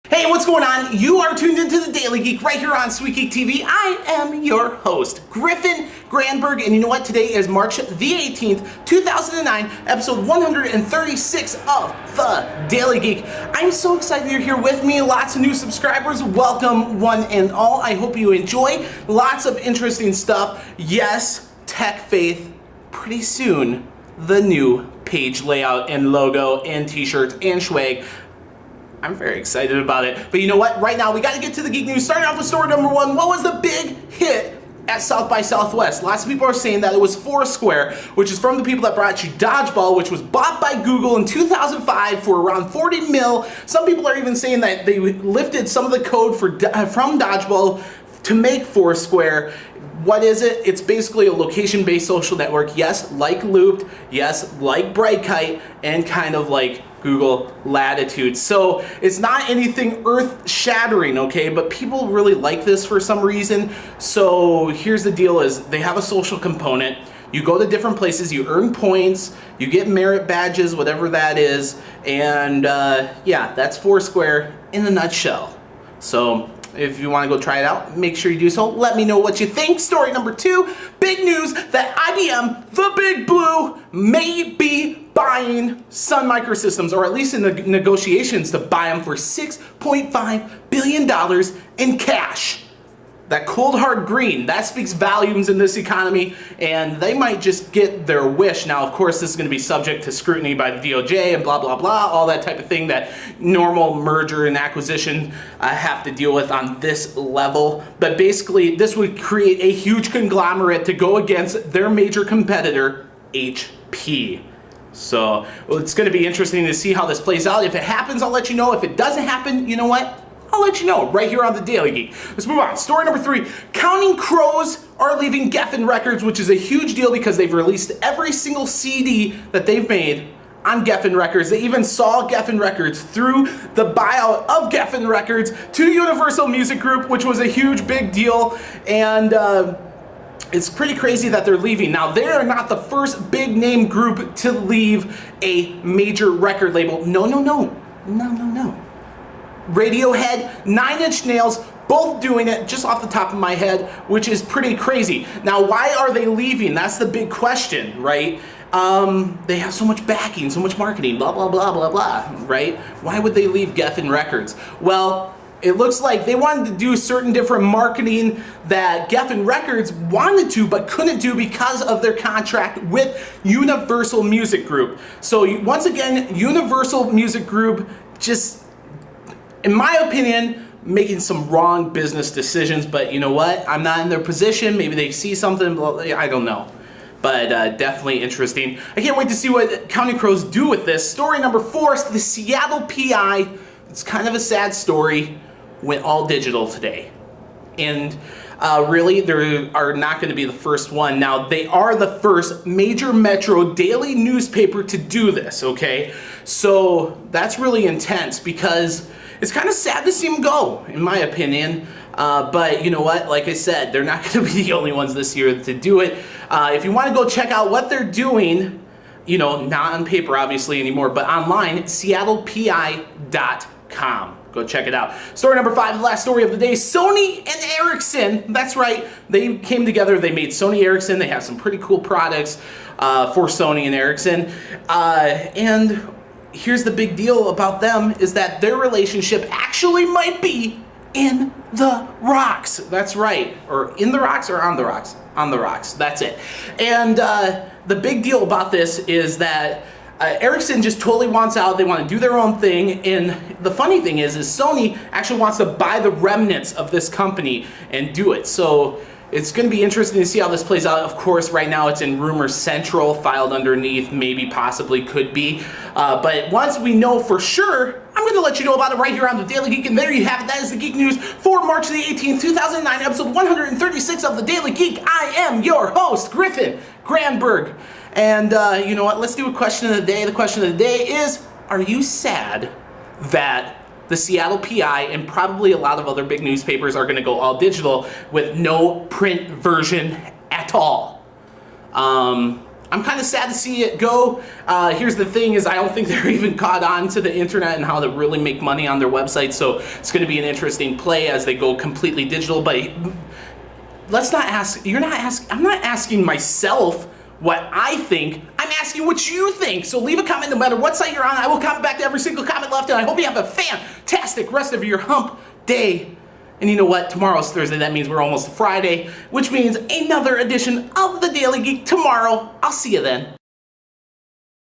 Hey, what's going on? You are tuned into the Daily Geek right here on SweetGeekTV. I am your host, Griffin Granberg, and you know what? Today is March the 18th, 2009, episode 136 of the Daily Geek. I'm so excited you're here with me. Lots of new subscribers. Welcome, one and all. I hope you enjoy. Lots of interesting stuff. Yes, tech faith. Pretty soon, the new page layout and logo and t-shirts and swag. I'm very excited about it. But you know what? Right now, we got to get to the geek news. Starting off with story number one. What was the big hit at South by Southwest? Lots of people are saying that it was FourSquare, which is from the people that brought you Dodgeball, which was bought by Google in 2005 for around 40 mil. Some people are even saying that they lifted some of the code from Dodgeball to make FourSquare. What is it? It's basically a location-based social network. Yes, like Looped. Yes, like Brightkite, and kind of like Google Latitude. So it's not anything earth-shattering, okay? But people really like this for some reason. So here's the deal: is they have a social component. You go to different places, you earn points, you get merit badges, whatever that is, and yeah, that's FourSquare in a nutshell. So if you want to go try it out, make sure you do so. Let me know what you think. Story number two, big news that IBM, the Big Blue, may be buying Sun Microsystems, or at least in the negotiations to buy them for $6.5 billion in cash. That cold hard green, that speaks volumes in this economy, and they might just get their wish. Now, of course, this is going to be subject to scrutiny by the DOJ and blah, blah, blah, all that type of thing that normal merger and acquisition have to deal with on this level. But basically, this would create a huge conglomerate to go against their major competitor, HP. So it's going to be interesting to see how this plays out. If it happens, I'll let you know. If it doesn't happen, you know what? I'll let you know right here on the Daily Geek. Let's move on. Story number three. Counting Crows are leaving Geffen Records, which is a huge deal because they've released every single CD that they've made on Geffen Records. They even saw Geffen Records through the buyout of Geffen Records to Universal Music Group, which was a huge, big deal. And it's pretty crazy that they're leaving. Now, they are not the first big name group to leave a major record label. No, no, no. No, no, no. Radiohead, Nine Inch Nails, both doing it just off the top of my head, which is pretty crazy. Now, why are they leaving? That's the big question, right? They have so much backing, so much marketing, blah, blah, blah, blah, blah, right? Why would they leave Geffen Records? Well, it looks like they wanted to do certain different marketing that Geffen Records wanted to but couldn't do because of their contract with Universal Music Group. So once again, Universal Music Group just, in my opinion, making some wrong business decisions. But you know what? I'm not in their position. Maybe they see something. I don't know. But definitely interesting. I can't wait to see what Counting Crows do with this. Story number four, the Seattle PI. It's kind of a sad story. Went all digital today. And really, they are not going to be the first one. Now, they are the first major metro daily newspaper to do this, okay? So that's really intense because it's kind of sad to see them go, in my opinion. But you know what? Like I said, they're not going to be the only ones this year to do it. If you want to go check out what they're doing, you know, not on paper obviously anymore, but online, seattlepi.com. Go check it out. Story number five, the last story of the day. Sony and Ericsson. That's right. They came together. They made Sony Ericsson. They have some pretty cool products for Sony and Ericsson. And here's the big deal about them is that their relationship actually might be in the rocks. That's right. Or in the rocks or on the rocks? On the rocks. That's it. And the big deal about this is that Ericsson just totally wants out. They want to do their own thing. And the funny thing is Sony actually wants to buy the remnants of this company and do it. So it's going to be interesting to see how this plays out. Of course, right now it's in Rumor Central, filed underneath, maybe, possibly, could be. But once we know for sure, I'm going to let you know about it right here on the Daily Geek. And there you have it. That is the Geek News for March the 18th, 2009, episode 136 of the Daily Geek. I am your host, Griffin Granberg. And you know what? Let's do a question of the day. The question of the day is, are you sad that the Seattle PI and probably a lot of other big newspapers are going to go all digital with no print version at all? I'm kind of sad to see it go. Here's the thing is I don't think they're even caught on to the internet and how to really make money on their website, so it's going to be an interesting play as they go completely digital. But let's not ask, I'm not asking myself what I think, I'm asking what you think. So leave a comment no matter what site you're on. I will comment back to every single comment left, and I hope you have a fantastic rest of your hump day. And you know what? Tomorrow's Thursday. That means we're almost Friday, which means another edition of the Daily Geek tomorrow. I'll see you then.